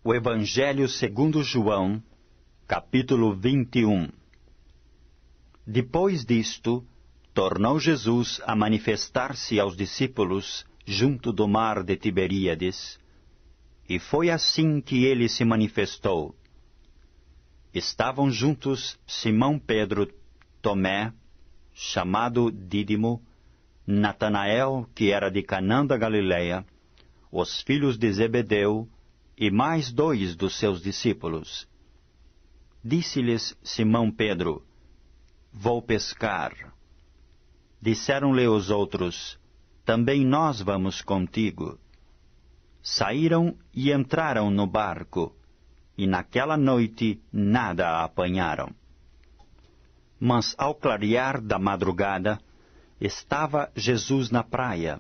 O Evangelho segundo João, capítulo 21. Depois disto, tornou Jesus a manifestar-se aos discípulos junto do mar de Tiberíades, e foi assim que ele se manifestou. Estavam juntos Simão Pedro, Tomé, chamado Dídimo, Natanael, que era de Canaã da Galileia, os filhos de Zebedeu, e mais 2 dos seus discípulos. Disse-lhes Simão Pedro: Vou pescar. Disseram-lhe os outros: Também nós vamos contigo. Saíram e entraram no barco, e naquela noite nada apanharam. Mas ao clarear da madrugada, estava Jesus na praia.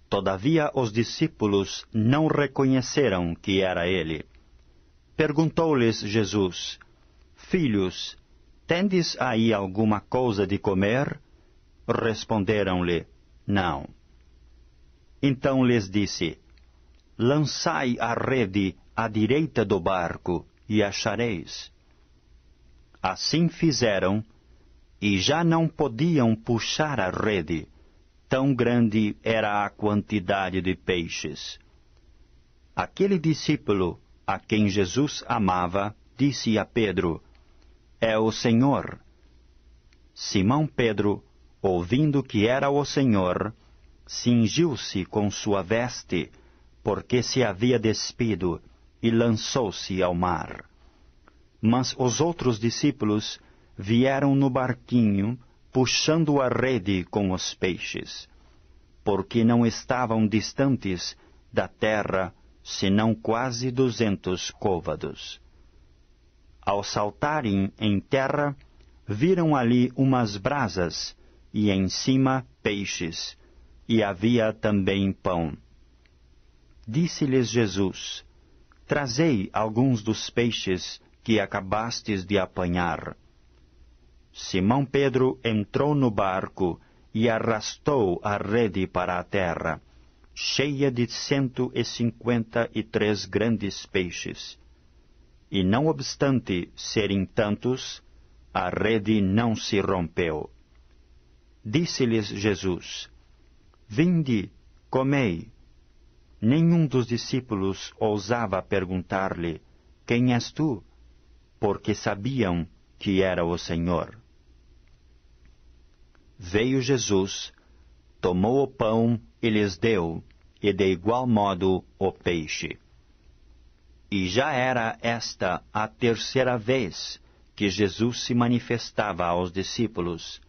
Todavia os discípulos não reconheceram que era ele. Perguntou-lhes Jesus: Filhos, tendes aí alguma coisa de comer? Responderam-lhe: Não. Então lhes disse: Lançai a rede à direita do barco, e achareis. Assim fizeram, e já não podiam puxar a rede, tão grande era a quantidade de peixes. Aquele discípulo, a quem Jesus amava, disse a Pedro: É o Senhor. Simão Pedro, ouvindo que era o Senhor, cingiu-se com sua veste, porque se havia despido, e lançou-se ao mar. Mas os outros discípulos vieram no barquinho, puxando a rede com os peixes, porque não estavam distantes da terra, senão quase 200 côvados. Ao saltarem em terra, viram ali umas brasas, e em cima peixes, e havia também pão. Disse-lhes Jesus: Trazei alguns dos peixes que acabastes de apanhar. Simão Pedro entrou no barco e arrastou a rede para a terra, cheia de 153 grandes peixes. E não obstante serem tantos, a rede não se rompeu. Disse-lhes Jesus: Vinde, comei. Nenhum dos discípulos ousava perguntar-lhe: Quem és tu? Porque sabiam que era o Senhor. Veio Jesus, tomou o pão e lhes deu, e de igual modo o peixe. E já era esta a 3ª vez que Jesus se manifestava aos discípulos,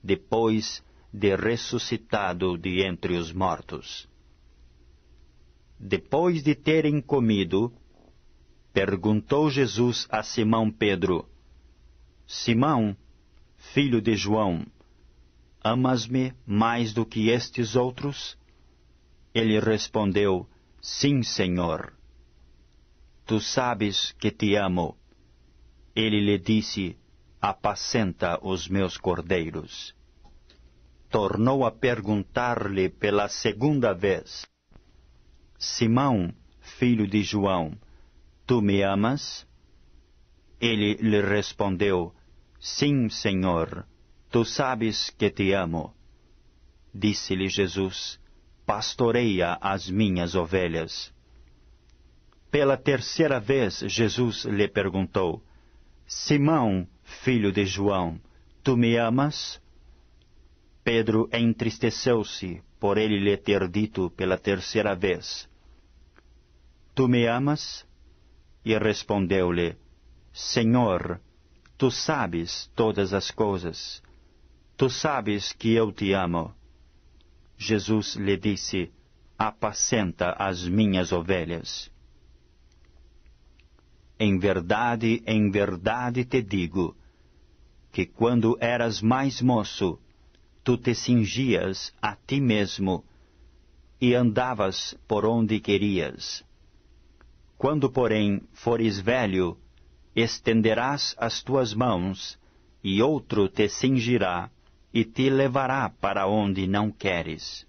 depois de ressuscitado de entre os mortos. Depois de terem comido, perguntou Jesus a Simão Pedro: Simão, filho de João, amas-me mais do que estes outros? Ele respondeu: Sim, Senhor. Tu sabes que te amo. Ele lhe disse: Apacenta os meus cordeiros. Tornou a perguntar-lhe pela 2ª vez: Simão, filho de João, tu me amas? Ele lhe respondeu: Sim, Senhor, tu sabes que te amo. Disse-lhe Jesus: Pastoreia as minhas ovelhas. Pela 3ª vez Jesus lhe perguntou: Simão, filho de João, tu me amas? Pedro entristeceu-se por ele lhe ter dito pela 3ª vez: Tu me amas? E respondeu-lhe: Senhor, tu sabes todas as coisas. Tu sabes que eu te amo. Jesus lhe disse: Apacenta as minhas ovelhas. Em verdade te digo, que quando eras mais moço, tu te cingias a ti mesmo e andavas por onde querias. Quando, porém, fores velho, estenderás as tuas mãos, e outro te cingirá e te levará para onde não queres.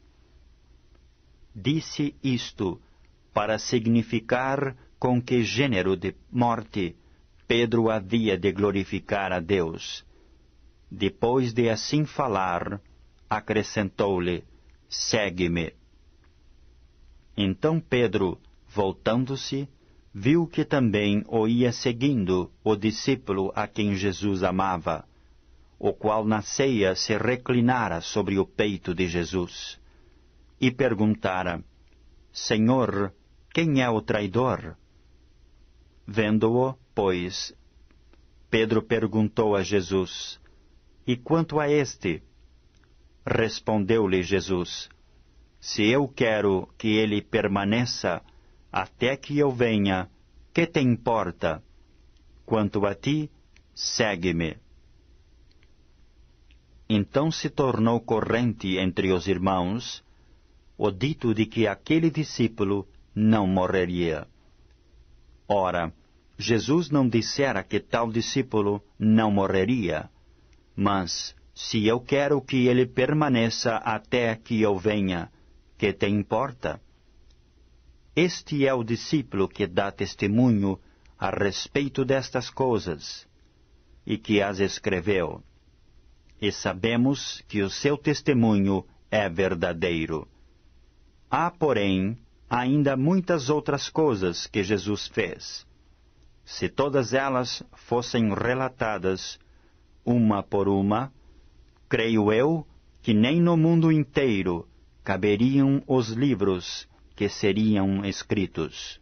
Disse isto para significar com que gênero de morte Pedro havia de glorificar a Deus. Depois de assim falar, acrescentou-lhe: segue-me. Então Pedro, voltando-se, viu que também o ia seguindo o discípulo a quem Jesus amava, o qual na ceia se reclinara sobre o peito de Jesus, e perguntara: Senhor, quem é o traidor? Vendo-o, pois, Pedro perguntou a Jesus: E quanto a este? Respondeu-lhe Jesus: Se eu quero que ele permaneça até que eu venha, que te importa? Quanto a ti, segue-me. Então se tornou corrente entre os irmãos o dito de que aquele discípulo não morreria. Ora, Jesus não dissera que tal discípulo não morreria, mas, se eu quero que ele permaneça até que eu venha, que te importa? Este é o discípulo que dá testemunho a respeito destas coisas, e que as escreveu. E sabemos que o seu testemunho é verdadeiro. Há, porém, ainda muitas outras coisas que Jesus fez. Se todas elas fossem relatadas, uma por uma, creio eu que nem no mundo inteiro caberiam os livros que seriam escritos.